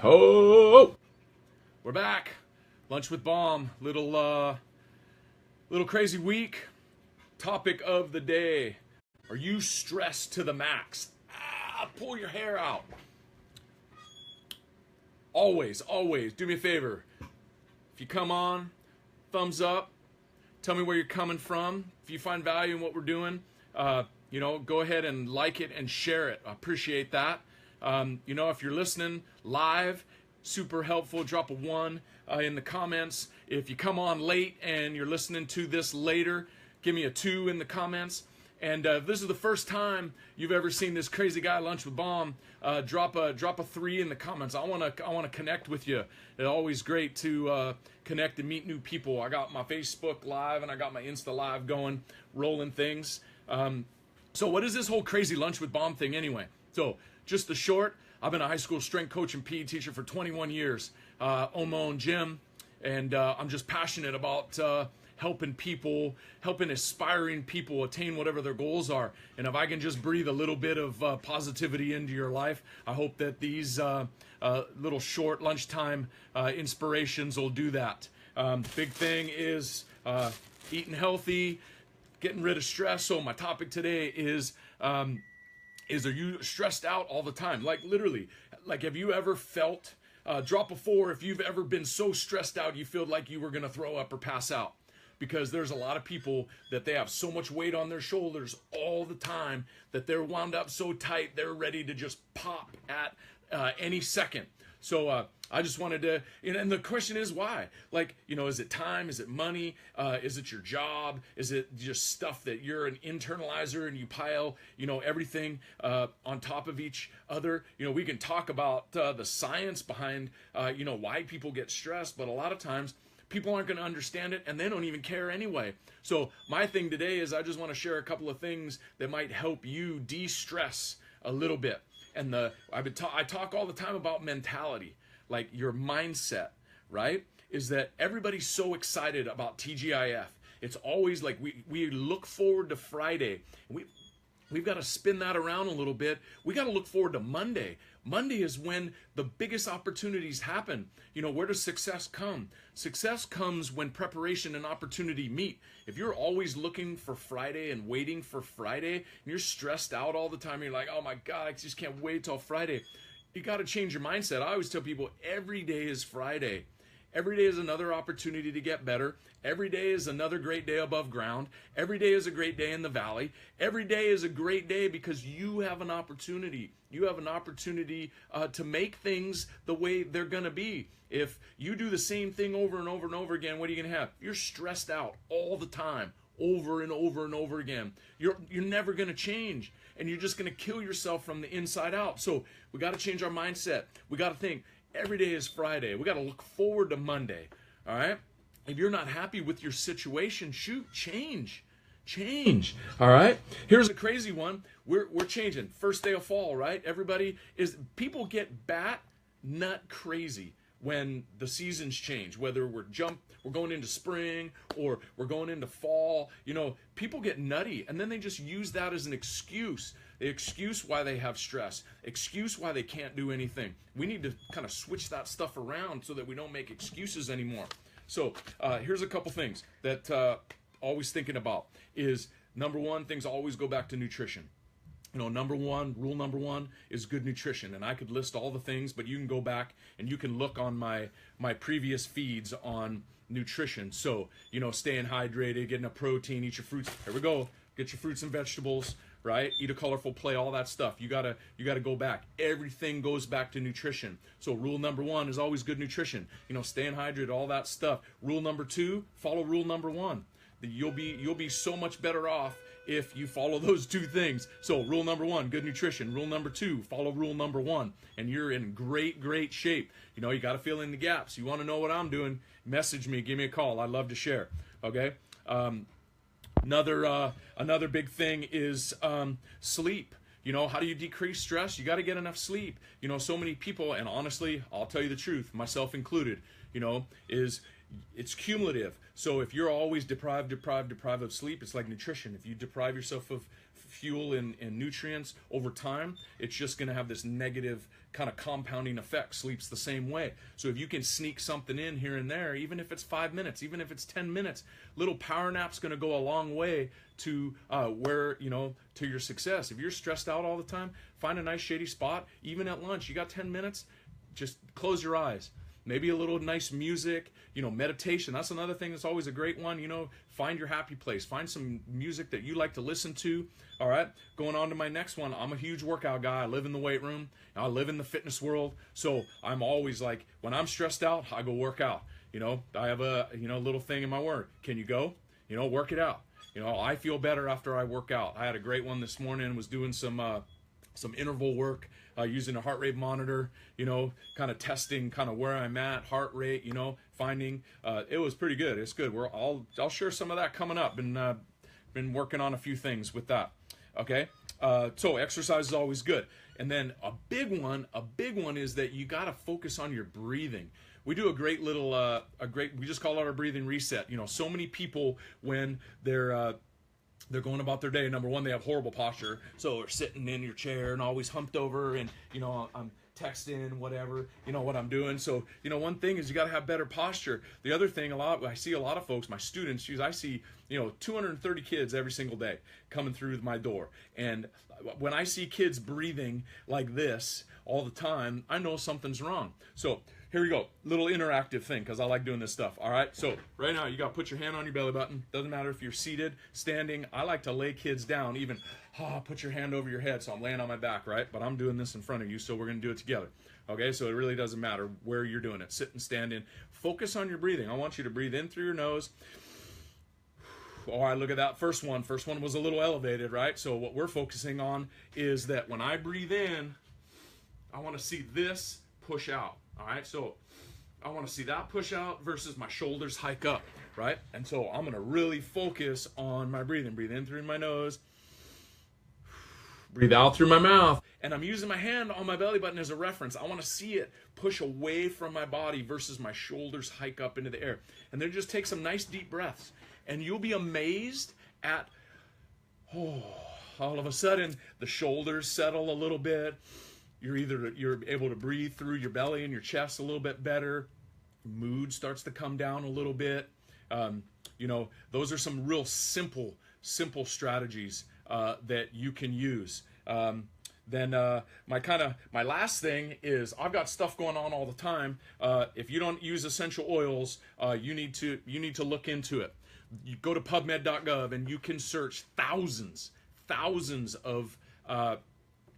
Oh, we're back. Lunch with Baum. Little crazy week. Topic of the day. Are you stressed to the max? Pull your hair out. Always do me a favor. If you come on, thumbs up. Tell me where you're coming from. If you find value in what we're doing, go ahead and like it and share it. I appreciate that. If you're listening live, super helpful. Drop a 1 in the comments. If you come on late and you're listening to this later, give me a 2 in the comments. And if this is the first time you've ever seen this crazy guy Lunch with Baum, drop a 3 in the comments. I want to connect with you. It's always great to connect and meet new people. I got my Facebook Live and I got my Insta Live going, rolling things. So what is this whole crazy Lunch with Baum thing anyway? So just the short, I've been a high school strength coach and PE teacher for 21 years. Own my own gym, and I'm just passionate about helping aspiring people attain whatever their goals are. And if I can just breathe a little bit of positivity into your life, I hope that these little short lunchtime inspirations will do that. Big thing is eating healthy, getting rid of stress. So my topic today is are you stressed out all the time? Like literally, like have you ever felt, drop a 4 if you've ever been so stressed out you feel like you were going to throw up or pass out. Because there's a lot of people that they have so much weight on their shoulders all the time that they're wound up so tight they're ready to just pop at any second. So I just wanted to, and the question is why? Like, is it time? Is it money? Is it your job? Is it just stuff that you're an internalizer and you pile, everything on top of each other? We can talk about the science behind, why people get stressed, but a lot of times people aren't going to understand it and they don't even care anyway. So my thing today is I just want to share a couple of things that might help you de-stress a little bit. And I talk all the time about mentality, like your mindset, right? Is that everybody's so excited about TGIF. It's always like we look forward to Friday. We've got to spin that around a little bit. We got to look forward to Monday. Monday is when the biggest opportunities happen. Where does success come? Success comes when preparation and opportunity meet. If you're always looking for Friday and waiting for Friday, and you're stressed out all the time, you're like, oh my God, I just can't wait till Friday. You got to change your mindset. I always tell people every day is Friday. Every day is another opportunity to get better. Every day is another great day above ground. Every day is a great day in the valley. Every day is a great day because you have an opportunity. You have an opportunity to make things the way they're going to be. If you do the same thing over and over and over again, what are you going to have? You're stressed out all the time, over and over and over again. You're never going to change, and you're just going to kill yourself from the inside out. So we got to change our mindset. We got to think, every day is Friday. We got to look forward to Monday. All right? If you're not happy with your situation, change. All right? Here's a crazy one. We're changing. First day of fall, right? People get bat nut crazy when the seasons change, whether we're going into spring or we're going into fall. People get nutty and then they just use that as an excuse. The excuse why they have stress, excuse why they can't do anything. We need to kind of switch that stuff around so that we don't make excuses anymore. So here's a couple things that always thinking about is, number one, things always go back to nutrition. Rule number one is good nutrition. And I could list all the things, but you can go back and you can look on my previous feeds on nutrition. So, staying hydrated, getting a protein, eat your fruits. Here we go. Get your fruits and vegetables, right? Eat a colorful play, all that stuff. You gotta go back. Everything goes back to nutrition. So rule number 1 is always good nutrition. Staying hydrated, all that stuff. Rule number 2, follow rule number 1. You'll be so much better off if you follow those 2 things. So rule number 1, good nutrition. Rule number 2, follow rule number 1, and you're in great shape. You got to fill in the gaps. You want to know what I'm doing? Message me, give me a call. I'd love to share. Okay. Another big thing is sleep. How do you decrease stress? You got to get enough sleep. So many people, and honestly, I'll tell you the truth, myself included, it's cumulative. So if you're always deprived of sleep, it's like nutrition. If you deprive yourself of fuel and nutrients over time, it's just going to have this negative kind of compounding effect. Sleep's the same way. So if you can sneak something in here and there, even if it's 5 minutes, even if it's 10 minutes, little power nap's going to go a long way to to your success. If you're stressed out all the time, find a nice shady spot. Even at lunch, you got 10 minutes, just close your eyes. Maybe a little nice music, meditation. That's another thing that's always a great one. Find your happy place. Find some music that you like to listen to. All right, going on to my next one. I'm a huge workout guy. I live in the weight room. I live in the fitness world. So I'm always like, when I'm stressed out, I go work out. I have a little thing in my word. Can you go? Work it out. I feel better after I work out. I had a great one this morning. Was doing some interval work. Using a heart rate monitor, kind of testing kind of where I'm at, heart rate, finding, it was pretty good. It's good. I'll share some of that coming up. Been working on a few things with that. Okay. So exercise is always good. And then a big one is that you got to focus on your breathing. We do a great little, we just call it our breathing reset. So many people when they're going about their day. Number one, they have horrible posture. So they're sitting in your chair and always humped over and, I'm texting, whatever, what I'm doing. So, one thing is you got to have better posture. The other thing, I see a lot of folks, my students, I see, 230 kids every single day coming through my door. And when I see kids breathing like this all the time, I know something's wrong. So here we go, little interactive thing, because I like doing this stuff. All right, so right now you got to put your hand on your belly button. Doesn't matter if you're seated, standing. I like to lay kids down, even put your hand over your head. So I'm laying on my back, right? But I'm doing this in front of you, so we're going to do it together. Okay, so it really doesn't matter where you're doing it. Sit and stand in. Focus on your breathing. I want you to breathe in through your nose. All right, look at that first one. First one was a little elevated, right? So what we're focusing on is that when I breathe in, I want to see this push out. All right, so I want to see that push out versus my shoulders hike up, right? And so I'm going to really focus on my breathing. Breathe in through my nose. Breathe out through my mouth. And I'm using my hand on my belly button as a reference. I want to see it push away from my body versus my shoulders hike up into the air. And then just take some nice deep breaths. And you'll be amazed at, all of a sudden, the shoulders settle a little bit. You're able to breathe through your belly and your chest a little bit better. Mood starts to come down a little bit. Those are some real simple strategies that you can use. Then my last thing is I've got stuff going on all the time. If you don't use essential oils, you need to look into it. You go to PubMed.gov and you can search thousands of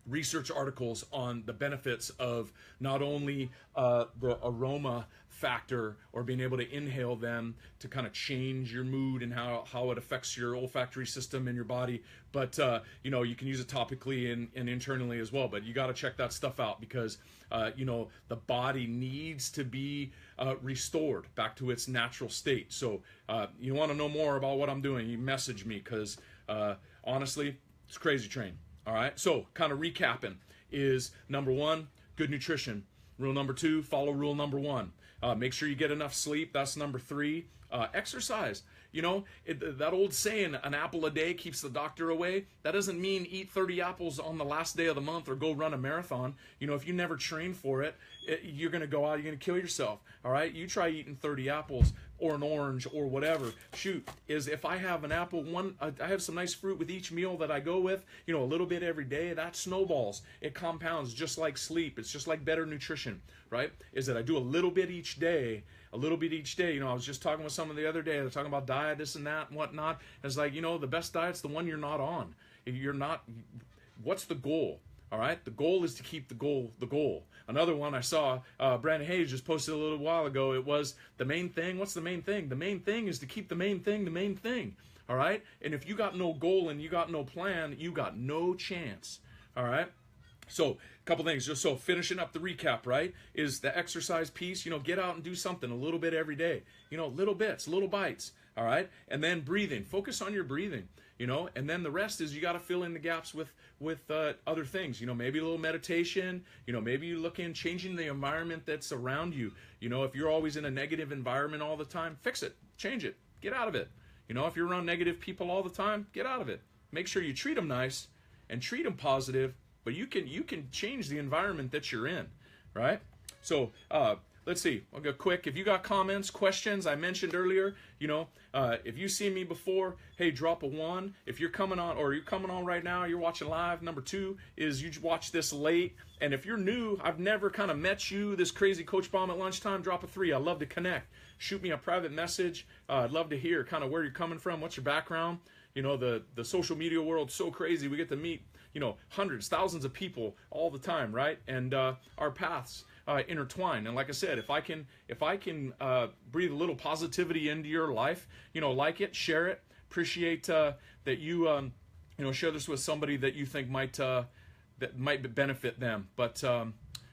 research articles on the benefits of not only the aroma factor or being able to inhale them to kind of change your mood and how it affects your olfactory system in your body, but you can use it topically and internally as well. But you got to check that stuff out because the body needs to be restored back to its natural state. So you want to know more about what I'm doing, you message me because honestly, it's crazy train. All right, so kind of recapping is number one, good nutrition. Rule number two, follow rule number one. Make sure you get enough sleep. That's number three. Exercise. That old saying, an apple a day keeps the doctor away. That doesn't mean eat 30 apples on the last day of the month or go run a marathon. If you never train for it, you're going to go out, you're going to kill yourself. All right, you try eating 30 apples or an orange or whatever. Shoot, if I have an apple, I have some nice fruit with each meal that I go with, a little bit every day, that snowballs. It compounds just like sleep. It's just like better nutrition, right? Is that I do a little bit each day. I was just talking with someone the other day. They're talking about diet, this and that and whatnot. And it's like, the best diet's the one you're not on. If you're not, what's the goal? All right, the goal is to keep the goal. Another one I saw, Brandon Hayes just posted a little while ago. It was the main thing. What's the main thing? The main thing is to keep the main thing. All right, and if you got no goal and you got no plan, you got no chance. All right. So a couple things, just so finishing up the recap, right, is the exercise piece. Get out and do something a little bit every day. Little bits, little bites. All right, and then breathing. Focus on your breathing. And then the rest is you got to fill in the gaps with other things. Maybe a little meditation. Maybe you look in changing the environment that's around you. If you're always in a negative environment all the time, fix it, change it, get out of it. If you're around negative people all the time, get out of it. make sure you treat them nice and treat them positive, but you can change the environment that you're in, right? So let's see. I'll go quick. If you got comments, questions, I mentioned earlier, if you see me before, hey, drop a 1. If you're coming on, or you're coming on right now, you're watching live. Number 2 is you watch this late. And if you're new, I've never kind of met you, this crazy Coach Baum at lunchtime, drop a 3. I'd love to connect. Shoot me a private message. I'd love to hear kind of where you're coming from, what's your background. The social media world's so crazy. We get to meet, hundreds, thousands of people all the time, right? And our paths intertwine. And like I said, if I can breathe a little positivity into your life, like it, share it, appreciate that you share this with somebody that you think might benefit them. But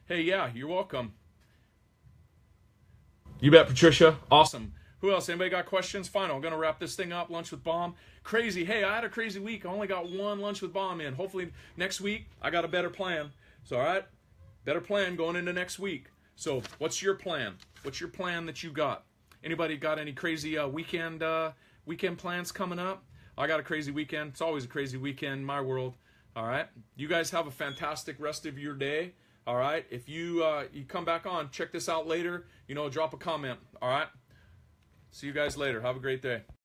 hey, yeah, you're welcome. You bet, Patricia. Awesome. Who else? Anybody got questions? Fine, I'm going to wrap this thing up. Lunch with Baum. Crazy. Hey, I had a crazy week. I only got 1 lunch with Baum in. Hopefully next week I got a better plan. So, all right, better plan going into next week. So what's your plan? What's your plan that you got? Anybody got any crazy weekend plans coming up? I got a crazy weekend. It's always a crazy weekend in my world. All right. You guys have a fantastic rest of your day. All right. If you come back on, check this out later. Drop a comment. All right. See you guys later. Have a great day.